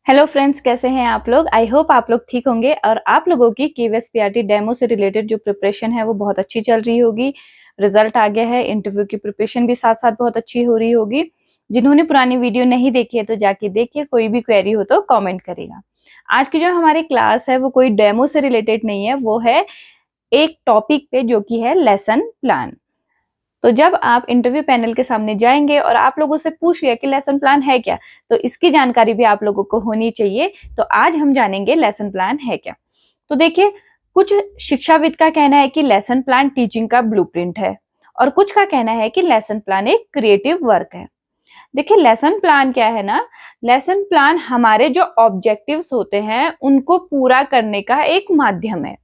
Hello friends, कैसे हैं आप लोग। आई होप आप लोग ठीक होंगे और आप लोगों की केवीएस पीआरटी डेमो से रिलेटेड जो प्रिपरेशन है वो बहुत अच्छी चल रही होगी। रिजल्ट आ गया है, इंटरव्यू की प्रिपरेशन भी साथ साथ बहुत अच्छी हो रही होगी। जिन्होंने पुरानी वीडियो नहीं देखी है तो जाके देखिए, कोई भी क्वेरी हो तो कमेंट करेगा। आज की जो हमारी क्लास है वो कोई डेमो से रिलेटेड नहीं है, वो है एक टॉपिक पे जो कि है लेसन प्लान। तो जब आप इंटरव्यू पैनल के सामने जाएंगे और आप लोगों से पूछ लिया कि लेसन प्लान है क्या, तो इसकी जानकारी भी आप लोगों को होनी चाहिए। तो आज हम जानेंगे लेसन प्लान है क्या। तो देखिए, कुछ शिक्षाविद का कहना है कि लेसन प्लान टीचिंग का ब्लूप्रिंट है और कुछ का कहना है कि लेसन प्लान एक क्रिएटिव वर्क है। देखिए, लेसन प्लान क्या है ना, लेसन प्लान हमारे जो ऑब्जेक्टिव्स होते हैं उनको पूरा करने का एक माध्यम है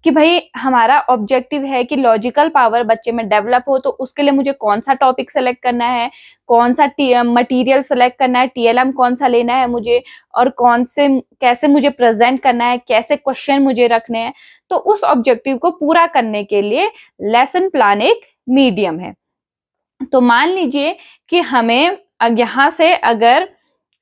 कि भाई हमारा ऑब्जेक्टिव है कि लॉजिकल पावर बच्चे में डेवलप हो, तो उसके लिए मुझे कौन सा टॉपिक सेलेक्ट करना है, कौन सा मटेरियल सेलेक्ट करना है, टीएलएम कौन सा लेना है मुझे, और कौन से कैसे मुझे प्रेजेंट करना है, कैसे क्वेश्चन मुझे रखने हैं। तो उस ऑब्जेक्टिव को पूरा करने के लिए लेसन प्लान एक मीडियम है। तो मान लीजिए कि हमें यहाँ से अगर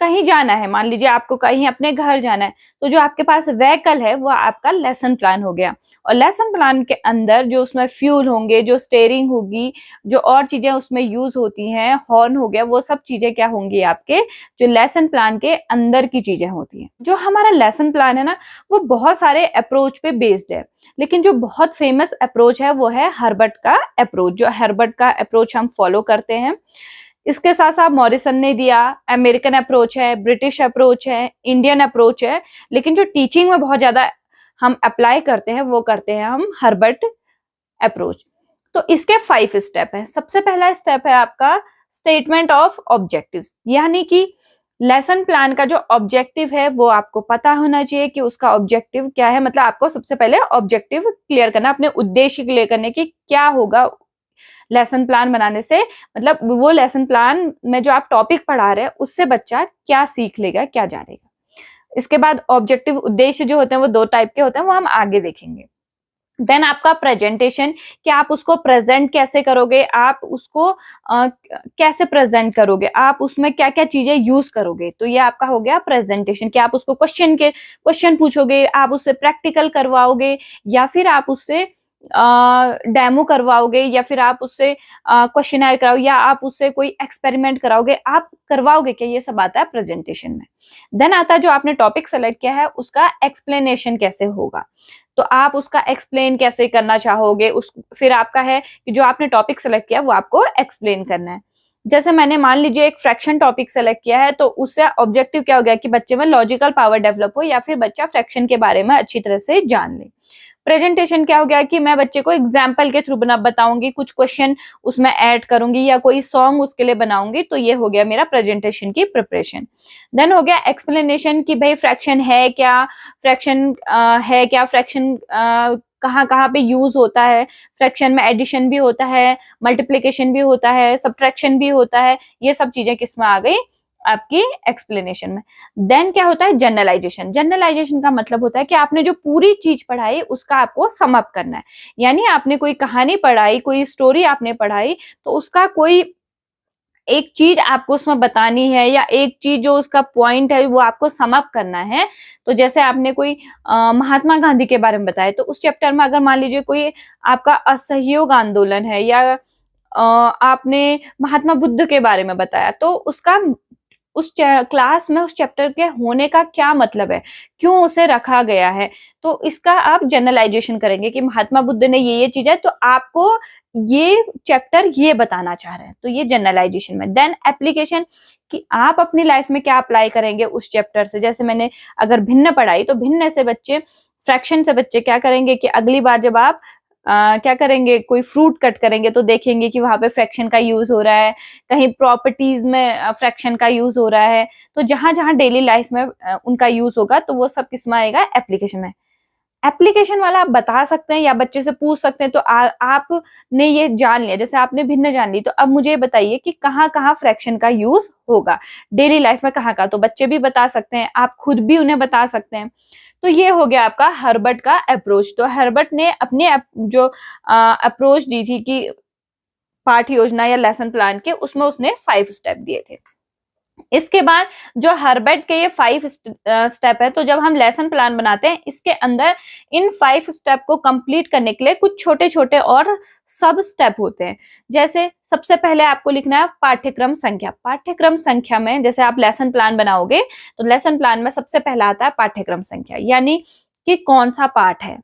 कहीं जाना है, मान लीजिए आपको कहीं अपने घर जाना है, तो जो आपके पास व्हीकल है वो आपका लेसन प्लान हो गया। और लेसन प्लान के अंदर जो उसमें फ्यूल होंगे, जो स्टेयरिंग होगी, जो और चीजें उसमें यूज होती हैं, हॉर्न हो गया, वो सब चीजें क्या होंगी, आपके जो लेसन प्लान के अंदर की चीजें होती हैं। जो हमारा लेसन प्लान है ना, वो बहुत सारे अप्रोच पे बेस्ड है, लेकिन जो बहुत फेमस अप्रोच है वो है हर्बर्ट का अप्रोच। जो हर्बर्ट का अप्रोच हम फॉलो करते हैं। इसके साथ साथ मॉरिसन ने दिया, अमेरिकन अप्रोच है, ब्रिटिश अप्रोच है, इंडियन अप्रोच है, लेकिन जो टीचिंग में बहुत ज्यादा हम अप्लाई करते हैं वो करते हैं हम हर्बर्ट अप्रोच। तो इसके 5 स्टेप है। सबसे पहला स्टेप है आपका स्टेटमेंट ऑफ ऑब्जेक्टिव्स, यानी कि लेसन प्लान का जो ऑब्जेक्टिव है वो आपको पता होना चाहिए कि उसका ऑब्जेक्टिव क्या है। मतलब आपको सबसे पहले ऑब्जेक्टिव क्लियर करना, अपने उद्देश्य क्लियर करने की क्या होगा लेसन प्लान बनाने से। मतलब वो लेसन प्लान में जो आप टॉपिक पढ़ा रहे हैं उससे बच्चा क्या सीख लेगा, क्या जानेगा। इसके बाद ऑब्जेक्टिव उद्देश्य जो होते हैं वो 2 टाइप के होते हैं, वो हम आगे देखेंगे। देन आपका प्रेजेंटेशन, कि आप उसको प्रेजेंट कैसे करोगे, आप उसको कैसे प्रेजेंट करोगे, आप उसमें क्या क्या चीजें यूज करोगे। तो ये आपका हो गया प्रेजेंटेशन, कि आप उसको क्वेश्चन पूछोगे, आप उससे प्रैक्टिकल करवाओगे, या फिर आप उससे डेमो करवाओगे, या फिर आप उससे क्वेश्चनर कराओ, या आप उससे कोई एक्सपेरिमेंट कराओगे, आप करवाओगे क्या, ये सब आता है प्रेजेंटेशन में। देन आता है जो आपने टॉपिक सेलेक्ट किया है उसका एक्सप्लेनेशन कैसे होगा, तो आप उसका एक्सप्लेन कैसे करना चाहोगे। उस फिर आपका है कि जो आपने टॉपिक सेलेक्ट किया वो आपको एक्सप्लेन करना है। जैसे मैंने मान लीजिए एक फ्रैक्शन टॉपिक सेलेक्ट किया है, तो उससे ऑब्जेक्टिव क्या हो गया कि बच्चे में लॉजिकल पावर डेवलप हो, या फिर बच्चा फ्रैक्शन के बारे में अच्छी तरह से जान ले। प्रेजेंटेशन क्या हो गया कि मैं बच्चे को एग्जाम्पल के थ्रू बताऊंगी, कुछ क्वेश्चन उसमें ऐड करूंगी, या कोई सॉन्ग उसके लिए बनाऊंगी। तो ये हो गया मेरा प्रेजेंटेशन की प्रिपरेशन। देन हो गया एक्सप्लेनेशन, कि भाई फ्रैक्शन है क्या, फ्रैक्शन कहाँ कहाँ पे यूज होता है। फ्रैक्शन में एडिशन भी होता है, मल्टीप्लीकेशन भी होता है, सब्ट्रैक्शन भी होता है। ये सब चीजें किसमें आ गई, आपकी एक्सप्लेनेशन में। देन क्या होता है जनरलाइजेशन। जनरलाइजेशन का मतलब होता है कि आपने जो पूरी चीज पढ़ाई उसका आपको सम अप करना है। यानी आपने कोई कहानी पढ़ाई, कोई स्टोरी आपने पढ़ाई, तो उसका कोई एक चीज आपको उसमें बतानी है, या एक चीज जो उसका पॉइंट है वो आपको सम अप करना है। तो जैसे आपने कोई महात्मा गांधी के बारे में बताया, तो उस चैप्टर में अगर मान लीजिए कोई आपका असहयोग आंदोलन है, या आपने महात्मा बुद्ध के बारे में बताया, तो उसका उस क्लास में उस चैप्टर के होने का क्या मतलब है, क्यों उसे रखा गया है। तो इसका आप जनरलाइजेशन करेंगे कि महात्मा बुद्ध ने ये चीज है, तो आपको ये चैप्टर ये बताना चाह रहे हैं। तो ये जनरलाइजेशन में। देन एप्लीकेशन, कि आप अपनी लाइफ में क्या अप्लाई करेंगे उस चैप्टर से। जैसे मैंने अगर भिन्न पढ़ाई, तो भिन्न से बच्चे, फ्रैक्शन से बच्चे क्या करेंगे कि अगली बार जब आप क्या करेंगे, कोई फ्रूट कट करेंगे तो देखेंगे कि वहां पे फ्रैक्शन का यूज हो रहा है, कहीं प्रॉपर्टीज में फ्रैक्शन का यूज हो रहा है। तो जहां जहां डेली लाइफ में उनका यूज होगा, तो वो सब किसमें आएगा, एप्लीकेशन में। एप्लीकेशन वाला आप बता सकते हैं या बच्चे से पूछ सकते हैं। तो आपने ये जान लिया, जैसे आपने भिन्न जान ली, तो अब मुझे बताइए कि कहाँ कहाँ फ्रैक्शन का यूज होगा डेली लाइफ में, कहाँ कहाँ। तो बच्चे भी बता सकते हैं, आप खुद भी उन्हें बता सकते हैं। तो ये हो गया आपका हर्बर्ट का अप्रोच। तो हर्बर्ट ने अपने जो अप्रोच दी थी कि पाठ योजना या लेसन प्लान के, उसमें उसने 5 स्टेप दिए थे। इसके बाद जो हर्बर्ट के ये 5 स्टेप है, तो जब हम लेसन प्लान बनाते हैं इसके अंदर इन 5 स्टेप को कंप्लीट करने के लिए कुछ छोटे छोटे और सब स्टेप होते हैं। जैसे सबसे पहले आपको लिखना है पाठ्यक्रम संख्या। पाठ्यक्रम संख्या में जैसे आप लेसन प्लान बनाओगे तो लेसन प्लान में सबसे पहला आता है पाठ्यक्रम संख्या, यानी कि कौन सा पाठ है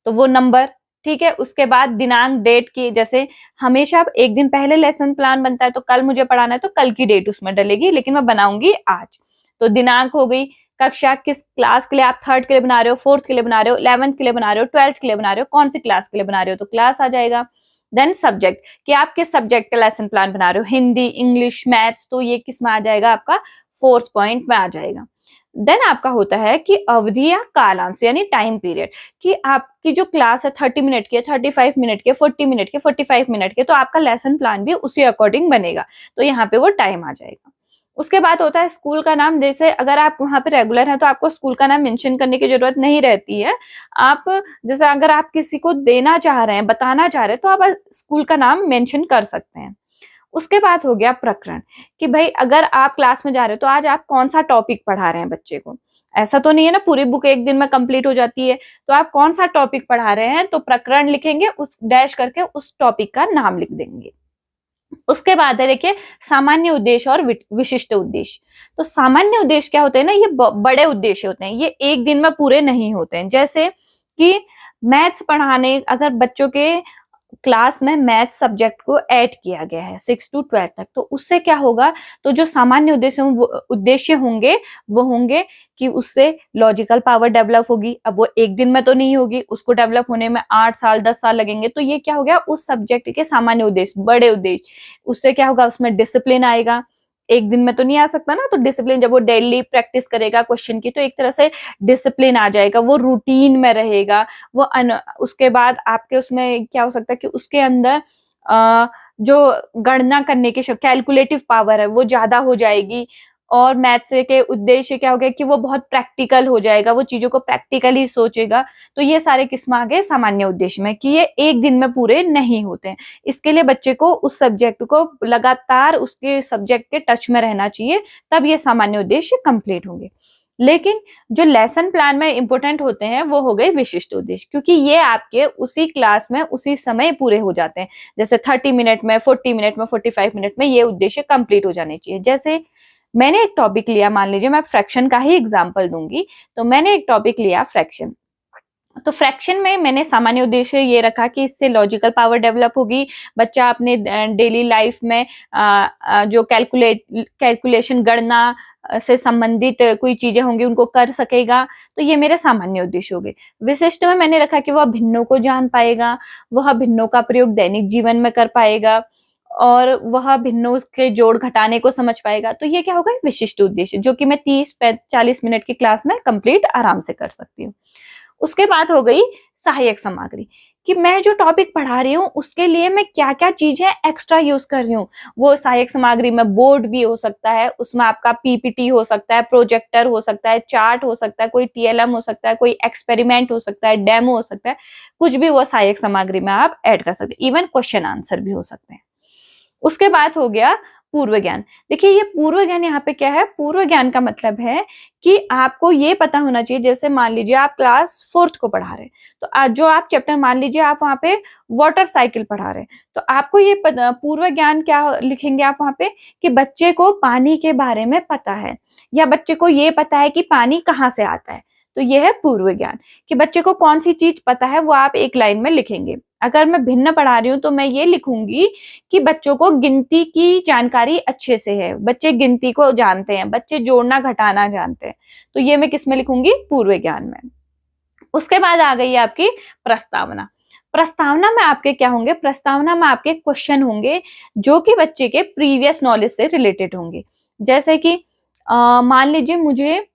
तो वो नंबर, ठीक है। उसके बाद दिनांक, डेट की, जैसे हमेशा एक दिन पहले लेसन प्लान बनता है तो कल मुझे पढ़ाना है तो कल की डेट उसमें डलेगी, लेकिन मैं बनाऊंगी आज। तो दिनांक हो गई, कक्षा किस क्लास के लिए, आप 3rd के लिए बना रहे हो, 4th के लिए बना रहे हो, 11th के लिए बना रहे हो, 12th के लिए बना रहे हो, कौन सी क्लास के लिए बना रहे हो तो क्लास आ जाएगा। देन सब्जेक्ट, कि आप किस सब्जेक्ट का लेसन प्लान बना रहे हो, हिंदी, इंग्लिश, मैथ्स, तो ये किस में आ जाएगा आपका 4th पॉइंट में आ जाएगा। देन आपका होता है कि अवधि या कालांश यानी टाइम पीरियड, कि आपकी जो क्लास है 30 मिनट की, 35 मिनट के, 40 मिनट के, 45 मिनट के, तो आपका लेसन प्लान भी उसी अकॉर्डिंग बनेगा, तो यहाँ पे वो टाइम आ जाएगा। उसके बाद होता है स्कूल का नाम। जैसे अगर आप वहाँ पे रेगुलर हैं तो आपको स्कूल का नाम मेंशन करने की जरूरत नहीं रहती है। आप जैसे अगर आप किसी को देना चाह रहे हैं, बताना चाह रहे हैं, तो आप स्कूल का नाम मेंशन कर सकते हैं। उसके बाद हो गया प्रकरण, कि भाई अगर आप क्लास में जा रहे हो तो आज आप कौन सा टॉपिक पढ़ा रहे हैं बच्चे को। ऐसा तो नहीं है ना पूरी बुक एक दिन में कंप्लीट हो जाती है, तो आप कौन सा टॉपिक पढ़ा रहे हैं तो प्रकरण लिखेंगे, उस डैश करके उस टॉपिक का नाम लिख देंगे। उसके बाद है देखिए सामान्य उद्देश्य और विशिष्ट उद्देश्य। तो सामान्य उद्देश्य क्या होते हैं ना, ये बड़े उद्देश्य होते हैं, ये एक दिन में पूरे नहीं होते हैं। जैसे कि मैथ्स पढ़ाने, अगर बच्चों के क्लास में मैथ सब्जेक्ट को ऐड किया गया है 6 to 12 तक, तो उससे क्या होगा, तो जो सामान्य उद्देश्य होंगे वो होंगे कि उससे लॉजिकल पावर डेवलप होगी। अब वो एक दिन में तो नहीं होगी, उसको डेवलप होने में 8 साल 10 साल लगेंगे। तो ये क्या हो गया, उस सब्जेक्ट के सामान्य उद्देश्य, बड़े उद्देश्य। उससे क्या होगा, उसमें डिसिप्लिन आएगा, एक दिन में तो नहीं आ सकता ना, तो डिसिप्लिन जब वो डेली प्रैक्टिस करेगा क्वेश्चन की तो एक तरह से डिसिप्लिन आ जाएगा, वो रूटीन में रहेगा। वो उसके बाद आपके उसमें क्या हो सकता है कि उसके अंदर जो गणना करने की कैलकुलेटिव पावर है वो ज्यादा हो जाएगी। और मैथ्स के उद्देश्य क्या हो गया कि वो बहुत प्रैक्टिकल हो जाएगा, वो चीजों को प्रैक्टिकली सोचेगा। तो ये सारे किस्म आ गए सामान्य उद्देश्य में, कि ये एक दिन में पूरे नहीं होते हैं। इसके लिए बच्चे को उस सब्जेक्ट को लगातार उसके सब्जेक्ट के टच में रहना चाहिए, तब ये सामान्य उद्देश्य कंप्लीट होंगे। लेकिन जो लेसन प्लान में इंपॉर्टेंट होते हैं वो हो गए विशिष्ट उद्देश्य, क्योंकि ये आपके उसी क्लास में उसी समय पूरे हो जाते हैं। जैसे 30 मिनट में, 40 मिनट में, 45 मिनट में ये उद्देश्य कंप्लीट हो जाने चाहिए। जैसे मैंने एक टॉपिक लिया, मान लीजिए मैं फ्रैक्शन का ही एग्जांपल दूंगी, तो मैंने एक टॉपिक लिया फ्रैक्शन। तो फ्रैक्शन में मैंने सामान्य उद्देश्य ये रखा कि इससे लॉजिकल पावर डेवलप होगी, बच्चा अपने डेली लाइफ में जो कैलकुलेशन, गणना से संबंधित कोई चीजें होंगी उनको कर सकेगा। तो ये मेरे सामान्य उद्देश्य हो गए। विशिष्ट में मैंने रखा कि वह भिन्नों को जान पाएगा, वह भिन्नों का प्रयोग दैनिक जीवन में कर पाएगा, और वह भिन्नों के जोड़ घटाने को समझ पाएगा। तो ये क्या होगा, विशिष्ट उद्देश्य, जो कि मैं 30-40 मिनट की क्लास में कंप्लीट आराम से कर सकती हूँ। उसके बाद हो गई सहायक सामग्री, कि मैं जो टॉपिक पढ़ा रही हूँ उसके लिए मैं क्या क्या चीजें एक्स्ट्रा यूज कर रही हूँ। वो सहायक सामग्री में बोर्ड भी हो सकता है, उसमें आपका पीपीटी हो सकता है, प्रोजेक्टर हो सकता है, चार्ट हो सकता है, कोई टीएलएम हो सकता है, कोई एक्सपेरिमेंट हो सकता है, डेमो हो सकता है, कुछ भी वो सहायक सामग्री में आप ऐड कर सकते हैं। इवन क्वेश्चन आंसर भी हो सकते हैं। उसके बाद हो गया पूर्व ज्ञान। देखिए ये पूर्व ज्ञान यहाँ पे क्या है, पूर्व ज्ञान का मतलब है कि आपको ये पता होना चाहिए। जैसे मान लीजिए आप क्लास 4th को पढ़ा रहे हैं, तो आज जो आप चैप्टर, मान लीजिए आप वहाँ पे वाटर साइकिल पढ़ा रहे हैं, तो आपको ये पूर्व ज्ञान क्या लिखेंगे आप वहाँ पे, कि बच्चे को पानी के बारे में पता है, या बच्चे को ये पता है कि पानी कहाँ से आता है। तो ये है पूर्व ज्ञान, कि बच्चे को कौन सी चीज पता है वो आप एक लाइन में लिखेंगे। अगर मैं भिन्न पढ़ा रही हूँ तो मैं ये लिखूंगी कि बच्चों को गिनती की जानकारी अच्छे से है, बच्चे गिनती को जानते हैं, बच्चे जोड़ना घटाना जानते हैं। तो ये मैं किस में लिखूंगी, पूर्व ज्ञान में। उसके बाद आ गई आपकी प्रस्तावना। प्रस्तावना में आपके क्या होंगे, प्रस्तावना में आपके क्वेश्चन होंगे जो कि बच्चे के प्रीवियस नॉलेज से रिलेटेड होंगे। जैसे कि मान लीजिए मुझे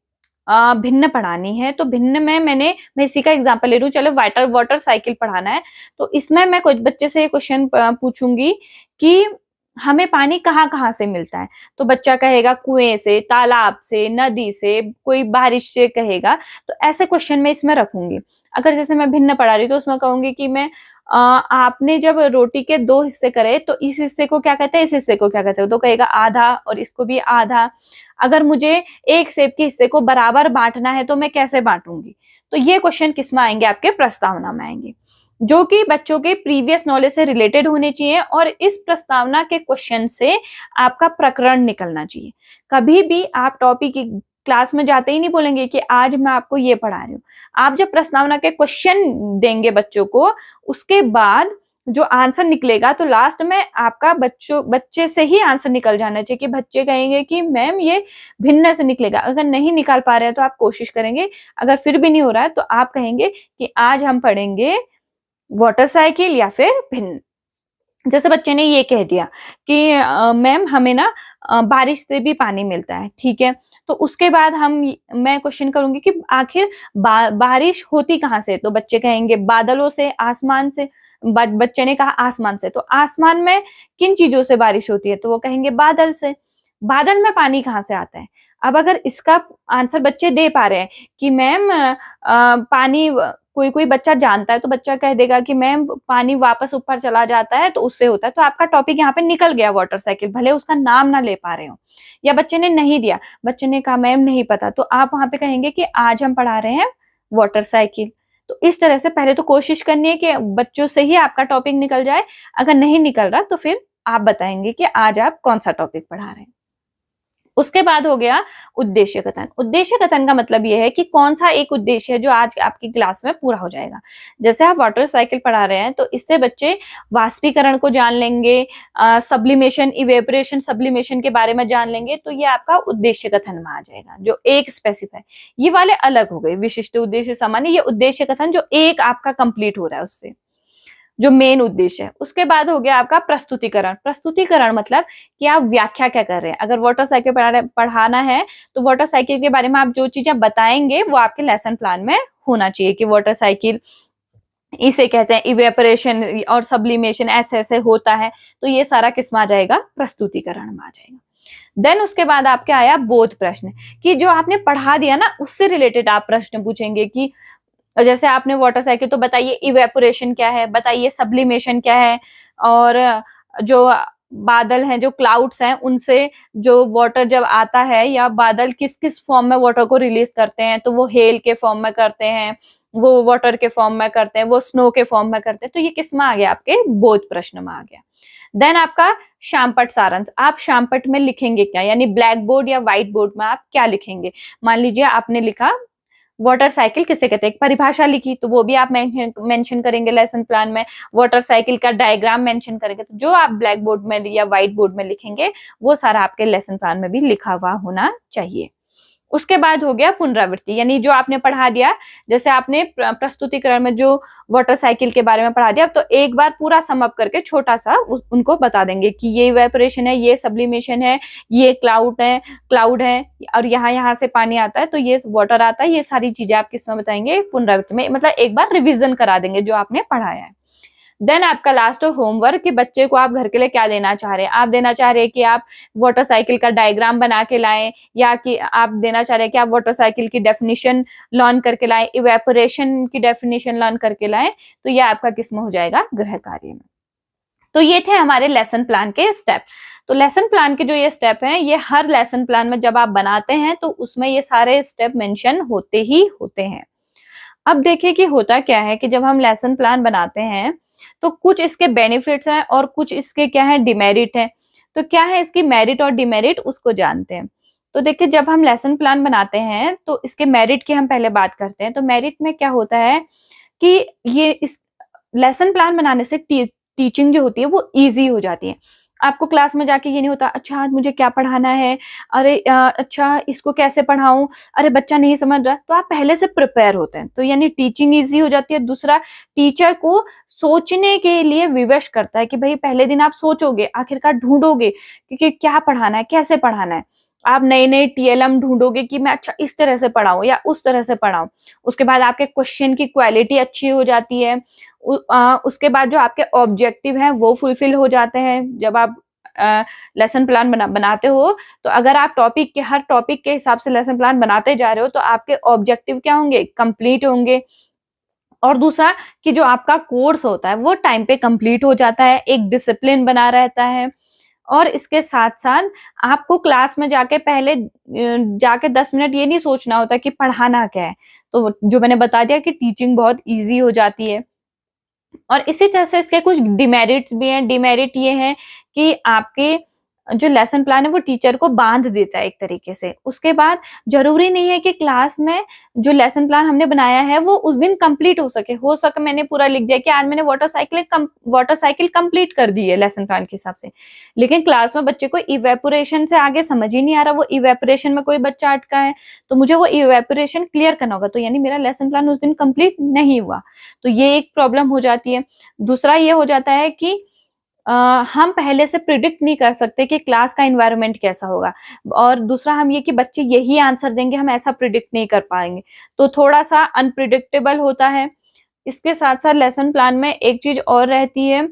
भिन्न पढ़ानी है, तो भिन्न में मैं इसी का एग्जांपल ले रही हूँ। चलो वाटर साइकिल पढ़ाना है, तो इसमें मैं कुछ बच्चे से क्वेश्चन पूछूंगी कि हमें पानी कहाँ कहाँ से मिलता है। तो बच्चा कहेगा कुएं से, तालाब से, नदी से, कोई बारिश से कहेगा। तो ऐसे क्वेश्चन मैं इसमें रखूंगी। अगर जैसे मैं भिन्न पढ़ा रही हूँ तो उसमें कहूंगी कि मैं आपने जब रोटी के 2 हिस्से करे तो इस हिस्से को क्या कहते हैं, इस हिस्से को क्या कहते हैं, तो कहेगा आधा और इसको भी आधा। अगर मुझे एक सेब के हिस्से को बराबर बांटना है तो मैं कैसे बांटूंगी। तो ये क्वेश्चन किस में आएंगे, आपके प्रस्तावना में आएंगे, जो कि बच्चों के प्रीवियस नॉलेज से रिलेटेड होने चाहिए और इस प्रस्तावना के क्वेश्चन से आपका प्रकरण निकलना चाहिए। कभी भी आप टॉपिक क्लास में जाते ही नहीं बोलेंगे कि आज मैं आपको ये पढ़ा रही हूँ। आप जब प्रस्तावना के क्वेश्चन देंगे बच्चों को, उसके बाद जो आंसर निकलेगा तो लास्ट में आपका बच्चे से ही आंसर निकल जाना चाहिए, कि बच्चे कहेंगे कि मैम ये भिन्न से निकलेगा। अगर नहीं निकाल पा रहे हैं तो आप कोशिश करेंगे, अगर फिर भी नहीं हो रहा है तो आप कहेंगे कि आज हम पढ़ेंगे वाटर साइकिल या फिर भिन्न। जैसे बच्चे ने ये कह दिया कि मैम हमें ना बारिश से भी पानी मिलता है, ठीक है। तो उसके बाद मैं क्वेश्चन करूंगी कि आखिर बारिश होती कहाँ से, तो बच्चे कहेंगे बादलों से, आसमान से। बच्चे ने कहा आसमान से, तो आसमान में किन चीजों से बारिश होती है, तो वो कहेंगे बादल से। बादल में पानी कहाँ से आता है। अब अगर इसका आंसर बच्चे दे पा रहे हैं कि मैम पानी, कोई कोई बच्चा जानता है तो बच्चा कह देगा कि मैम पानी वापस ऊपर चला जाता है तो उससे होता है, तो आपका टॉपिक यहाँ पे निकल गया वाटर साइकिल, भले उसका नाम ना ले पा रहे हो। या बच्चे ने नहीं दिया, बच्चे ने कहा मैम नहीं पता, तो आप वहां पे कहेंगे कि आज हम पढ़ा रहे हैं वाटर साइकिल। तो इस तरह से पहले तो कोशिश करनी है कि बच्चों से ही आपका टॉपिक निकल जाए। अगर नहीं निकल रहा तो फिर आप बताएंगे कि आज आप कौन सा टॉपिक पढ़ा रहे हैं। उसके बाद हो गया उद्देश्य कथन। उद्देश्य कथन का मतलब यह है कि कौन सा एक उद्देश्य है जो आज आपकी क्लास में पूरा हो जाएगा। जैसे आप वाटर साइकिल पढ़ा रहे हैं तो इससे बच्चे वाष्पीकरण को जान लेंगे, सब्लिमेशन, इवेपोरेशन, सब्लिमेशन के बारे में जान लेंगे, तो ये आपका उद्देश्य कथन में आ जाएगा, जो एक स्पेसिफाई। ये वाले अलग हो गए, विशिष्ट उद्देश्य, सामान्य। ये उद्देश्य कथन जो एक आपका कंप्लीट हो रहा है उससे, जो मेन उद्देश्य है। उसके बाद हो गया आपका प्रस्तुतिकरण। प्रस्तुतिकरण मतलब कि आप व्याख्या क्या कर रहे हैं। अगर वाटर साइकिल पढ़ाना है तो वाटर साइकिल के बारे में आप जो चीजें बताएंगे वो आपके लेसन प्लान में होना चाहिए, कि वाटर साइकिल इसे कहते हैं, इवेपोरेशन और सब्लिमेशन ऐसे ऐसे होता है। तो ये सारा किस में आ जाएगा, प्रस्तुतिकरण में आ जाएगा। देन उसके बाद आपके आया बोध प्रश्न, कि जो आपने पढ़ा दिया ना उससे रिलेटेड आप प्रश्न पूछेंगे, कि जैसे आपने वाटर साइकिल, तो बताइए इवेपोरेशन क्या है, बताइए सब्लिमेशन क्या है, और जो बादल हैं, जो क्लाउड्स हैं, उनसे जो वाटर जब आता है, या बादल किस किस फॉर्म में वाटर को रिलीज करते हैं, तो वो हेल के फॉर्म में करते हैं, वो वाटर के फॉर्म में करते हैं, वो स्नो के फॉर्म में करते हैं। तो ये किस में आ गया, आपके बोध प्रश्न में आ गया। देन आपका शामपट सारांश। आप शामपट में लिखेंगे क्या, यानी ब्लैक बोर्ड या व्हाइट बोर्ड में आप क्या लिखेंगे। मान लीजिए आपने लिखा वाटर साइकिल किसे कहते हैं, एक परिभाषा लिखी, तो वो भी आप मेंशन करेंगे लेसन प्लान में। वाटर साइकिल का डायग्राम मेंशन करेंगे। तो जो आप ब्लैक बोर्ड में या व्हाइट बोर्ड में लिखेंगे वो सारा आपके लेसन प्लान में भी लिखा हुआ होना चाहिए। उसके बाद हो गया पुनरावृत्ति, यानी जो आपने पढ़ा दिया, जैसे आपने प्रस्तुतिकरण में जो वाटर साइकिल के बारे में पढ़ा दिया, तो एक बार पूरा सम अप करके छोटा सा उनको बता देंगे कि ये इवेपोरेशन है, ये सब्लिमेशन है, ये क्लाउड है, और यहाँ से पानी आता है, तो ये वाटर आता है। ये सारी चीजें आप किसमें बताएंगे, पुनरावृत्ति में, मतलब एक बार रिविजन करा देंगे जो आपने पढ़ाया है। देन आपका लास्ट होमवर्क, कि बच्चे को आप घर के लिए क्या देना चाह रहे हैं। आप देना चाह रहे हैं कि आप वाटर साइकिल का डायग्राम बना के लाएं, या कि आप देना चाह रहे हैं कि आप वाटर साइकिल की डेफिनेशन लर्न करके लाएं, इवेपोरेशन की डेफिनेशन लर्न करके लाएं। तो ये आपका किस्म हो जाएगा गृह कार्य में। तो ये थे हमारे लेसन प्लान के स्टेप। तो लेसन प्लान के जो ये स्टेप हैं, ये हर लेसन प्लान में जब आप बनाते हैं तो उसमें ये सारे स्टेप मेंशन होते ही होते हैं। अब देखिए कि होता क्या है कि जब हम लेसन प्लान बनाते हैं तो कुछ इसके बेनिफिट्स हैं और कुछ इसके क्या है, डिमेरिट है। तो क्या है इसकी मेरिट और डिमेरिट, उसको जानते हैं। तो देखिए जब हम लेसन प्लान बनाते हैं तो इसके मेरिट की हम पहले बात करते हैं। तो मेरिट में क्या होता है कि ये इस लेसन प्लान बनाने से टीचिंग जो होती है वो इजी हो जाती है। आपको क्लास में जाके ये नहीं होता, अच्छा आज मुझे क्या पढ़ाना है, अरे अच्छा इसको कैसे पढ़ाऊं, अरे बच्चा नहीं समझ रहा। तो आप पहले से प्रिपेयर होते हैं, तो यानी टीचिंग इजी हो जाती है। दूसरा, टीचर को सोचने के लिए विवश करता है, कि भाई पहले दिन आप सोचोगे, आखिरकार ढूंढोगे कि क्या पढ़ाना है, कैसे पढ़ाना है। आप नए नए टीएलएम ढूंढोगे कि मैं अच्छा इस तरह से पढ़ाऊं या उस तरह से पढ़ाऊं। उसके बाद आपके क्वेश्चन की क्वालिटी अच्छी हो जाती है। उसके बाद जो आपके ऑब्जेक्टिव हैं वो फुलफिल हो जाते हैं। जब आप लेसन प्लान बनाते हो, तो अगर आप हर टॉपिक के हिसाब से लेसन प्लान बनाते जा रहे हो तो आपके ऑब्जेक्टिव क्या होंगे, कंप्लीट होंगे। और दूसरा कि जो आपका कोर्स होता है वो टाइम पे कंप्लीट हो जाता है, एक डिसिप्लिन बना रहता है। और इसके साथ साथ आपको क्लास में जाके पहले जाके 10 मिनट ये नहीं सोचना होता कि पढ़ाना क्या है। तो जो मैंने बता दिया कि टीचिंग बहुत इजी हो जाती है। और इसी तरह से इसके कुछ डिमेरिट्स भी हैं। डिमेरिट ये है कि आपके जो लेसन प्लान है वो टीचर को बांध देता है एक तरीके से। उसके बाद जरूरी नहीं है कि क्लास में जो लेसन प्लान हमने बनाया है वो उस दिन कंप्लीट हो सके मैंने पूरा लिख दिया कि आज मैंने वाटर साइकिल कंप्लीट कर दी है लेसन प्लान के हिसाब से, लेकिन क्लास में बच्चे को इवेपोरेशन से आगे समझ ही नहीं आ रहा, वो इवेपोरेशन में कोई बच्चा अटका है, तो मुझे वो इवेपोरेशन क्लियर करना होगा, तो यानी मेरा लेसन प्लान उस दिन कंप्लीट नहीं हुआ। तो ये एक प्रॉब्लम हो जाती है। दूसरा ये हो जाता है कि हम पहले से प्रिडिक्ट नहीं कर सकते कि क्लास का एनवायरनमेंट कैसा होगा। और दूसरा हम ये कि बच्चे यही आंसर देंगे, हम ऐसा प्रिडिक्ट नहीं कर पाएंगे, तो थोड़ा सा अनप्रिडिक्टेबल होता है। इसके साथ साथ लेसन प्लान में एक चीज और रहती है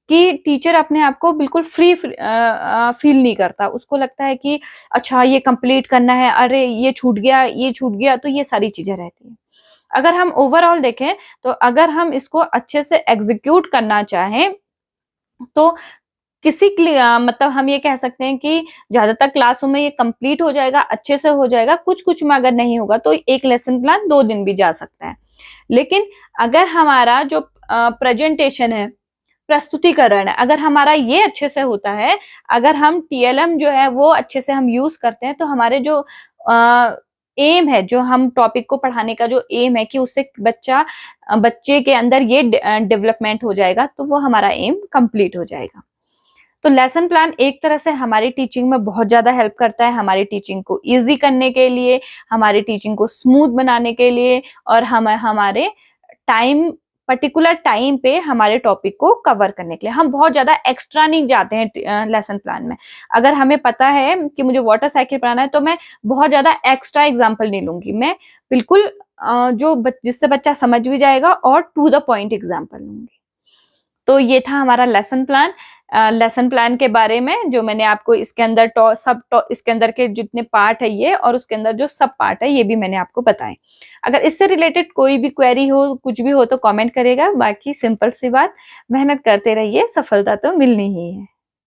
कि टीचर अपने आप को बिल्कुल फ्री फील नहीं करता। उसको लगता है कि अच्छा ये कंप्लीट करना है, अरे ये छूट गया, ये छूट गया, तो ये सारी चीजें रहती हैं। अगर हम ओवरऑल देखें तो अगर हम इसको अच्छे से एग्जीक्यूट करना चाहें तो किसी के लिए मतलब हम ये कह सकते हैं कि ज्यादातर क्लासों में ये कंप्लीट हो जाएगा, अच्छे से हो जाएगा। कुछ कुछ में अगर नहीं होगा तो एक लेसन प्लान 2 दिन भी जा सकता है। लेकिन अगर हमारा जो प्रेजेंटेशन है, प्रस्तुतिकरण है, अगर हमारा ये अच्छे से होता है, अगर हम टीएलएम जो है वो अच्छे से हम यूज करते हैं, तो हमारे जो एम है, जो हम टॉपिक को पढ़ाने का जो एम है कि उससे बच्चे के अंदर ये डेवलपमेंट हो जाएगा, तो वो हमारा एम कंप्लीट हो जाएगा। तो लेसन प्लान एक तरह से हमारी टीचिंग में बहुत ज्यादा हेल्प करता है, हमारी टीचिंग को इजी करने के लिए, हमारी टीचिंग को स्मूथ बनाने के लिए, और हमारे पर्टिकुलर टाइम पे हमारे टॉपिक को कवर करने के लिए। हम बहुत ज्यादा एक्स्ट्रा नहीं जाते हैं लेसन प्लान में। अगर हमें पता है कि मुझे वाटर साइकिल पढ़ाना है तो मैं बहुत ज्यादा एक्स्ट्रा एग्जाम्पल नहीं लूंगी, मैं बिल्कुल जिससे बच्चा समझ भी जाएगा और टू द पॉइंट एग्जाम्पल लूंगी। तो ये था हमारा लेसन प्लान। लेसन प्लान के बारे में जो मैंने आपको इसके अंदर इसके अंदर के जितने पार्ट है ये, और उसके अंदर जो सब पार्ट है ये भी मैंने आपको बताए। अगर इससे रिलेटेड कोई भी क्वेरी हो, कुछ भी हो, तो कमेंट करेगा। बाकी सिंपल सी बात, मेहनत करते रहिए, सफलता तो मिलनी ही है।